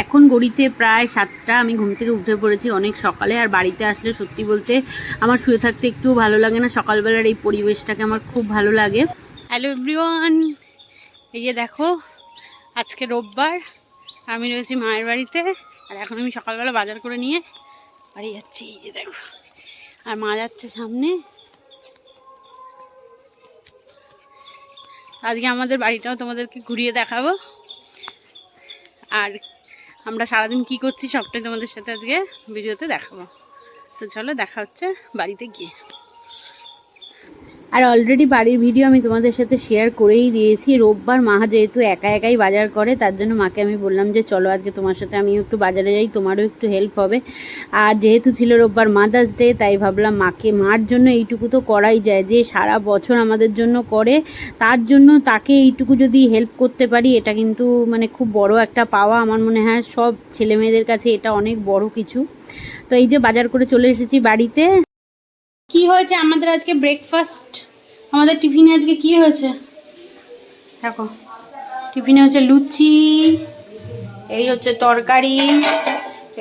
এখন ঘড়িতে প্রায় 7টা। আমি ঘুম থেকে উঠে পড়েছি অনেক সকালে। আর বাড়িতে আসলে সত্যি বলতে আমার শুয়ে থাকতে একটুও ভালো লাগে না। সকালবেলার এই পরিবেশটাকে আমার খুব ভালো লাগে। হ্যালো এভরিওয়ান, এই যে দেখো আজকে রোববার, আমি রয়েছি মায়ের বাড়িতে। আর এখন আমি সকালবেলা বাজার করে নিয়ে বাড়ি যাচ্ছি। এই যে দেখো, আর মা যাচ্ছে সামনে। আজকে আমাদের বাড়িটাও তোমাদেরকে ঘুরিয়ে দেখাবো, আর আমরা সারাদিন কি করছি সবটাই তোমাদের সাথে আজকে ভিডিওতে দেখাবো। তো চলো দেখা হচ্ছে বাড়িতে গিয়ে। আর অলরেডি বাড়ির ভিডিও আমি তোমাদের সাথে শেয়ার করেই দিয়েছি। রোববার মা যেহেতু একা একাই বাজার করে, তার জন্য মাকে আমি বললাম যে চলো আজকে তোমার সাথে আমিও একটু বাজারে যাই, তোমারও একটু হেল্প হবে। আর যেহেতু ছিল রোববার মাদার্স ডে, তাই ভাবলাম মার জন্য এইটুকু তো করাই যায়, যে সারা বছর আমাদের জন্য করে, তার জন্য তাকে এইটুকু যদি হেল্প করতে পারি, এটা কিন্তু মানে খুব বড় একটা পাওয়া আমার মনে হয়। সব ছেলে মেয়েদের কাছে এটা অনেক বড় কিছু। তো এই যে বাজার করে চলে এসেছি বাড়িতে। কি হয়েছে আমাদের আজকে ব্রেকফাস্ট, আমাদের টিফিনে আজকে কি হয়েছে দেখো। টিফিনে হচ্ছে লুচি, এই হচ্ছে তরকারি,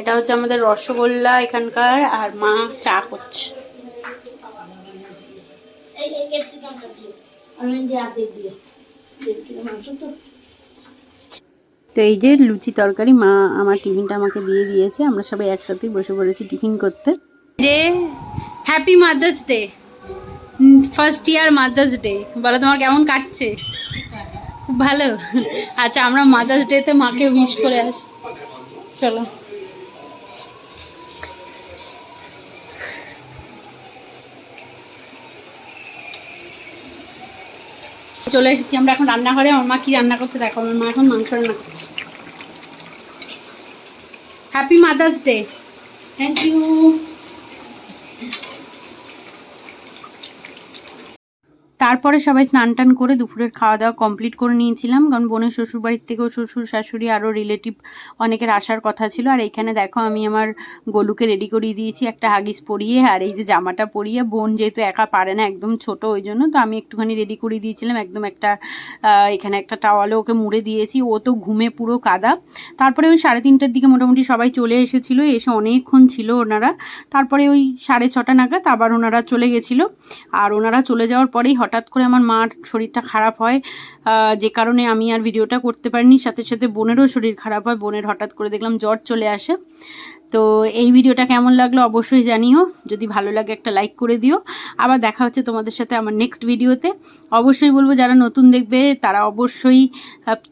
এটা হচ্ছে আমাদের রসগোল্লা এখানকার, আর মা চা করছে। তো এই যে লুচি তরকারি মা আমার টিফিনটা আমাকে দিয়ে দিয়েছে। আমরা সবাই একসাথেই বসে পড়েছি টিফিন করতে। যে happy mother's day, first year mother's day. বলো তোমার কেমন কাটছে? খুব ভালো। আচ্ছা, আমরা মাদার্স ডেতে মাকে উইশ করে আসি। চলো চলে এসেছি আমরা এখন রান্নাঘরে। আমার মা কি রান্না করছে দেখো। আমার মা এখন মাংস রান্না করছে। Happy mother's day. Thank you. তারপরে সবাই স্নান টান করে দুপুরের খাওয়া দাওয়া কমপ্লিট করে নিয়েছিলাম, কারণ বোনের শ্বশুরবাড়ির থেকেও শ্বশুর শাশুড়ি আরও রিলেটিভ অনেকের আসার কথা ছিল। আর এইখানে দেখো আমি আমার গোলুকে রেডি করিয়ে দিয়েছি একটা হাগিস পরিয়ে, আর এই যে জামাটা পরিয়ে। বোন যেহেতু একা পারে না, একদম ছোট, ওই জন্য তো আমি একটুখানি রেডি করিয়ে দিয়েছিলাম। একদম একটা এখানে একটা টাওয়ালে ওকে মুড়ে দিয়েছি। ও তো ঘুমে পুরো কাদা। তারপরে ওই 3:30টার দিকে মোটামুটি সবাই চলে এসেছিলো, এসে অনেকক্ষণ ছিল ওনারা। তারপরে ওই 6:30 নাগাদ আবার ওনারা চলে গেছিলো। আর ওনারা চলে যাওয়ার পরেই হঠাৎ করে আমার মার শরীরটা খারাপ হয়, যে কারণে আমি আর ভিডিওটা করতে পারিনি। সাথে সাথে বোনেরও শরীর খারাপ হয়, বোনের হঠাৎ করে দেখলাম জ্বর চলে আসে। তো এই ভিডিওটা কেমন লাগলো অবশ্যই জানিও, যদি ভালো লাগে একটা লাইক করে দিও। আবার দেখা হচ্ছে তোমাদের সাথে আমার নেক্সট ভিডিওতে। অবশ্যই বলবো যারা নতুন দেখবে তারা অবশ্যই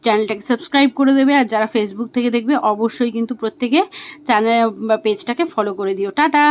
চ্যানেলটাকে সাবস্ক্রাইব করে দেবে, আর যারা ফেসবুক থেকে দেখবে অবশ্যই কিন্তু প্রত্যেকে চ্যানেল বা পেজটাকে ফলো করে দিও। টাটা।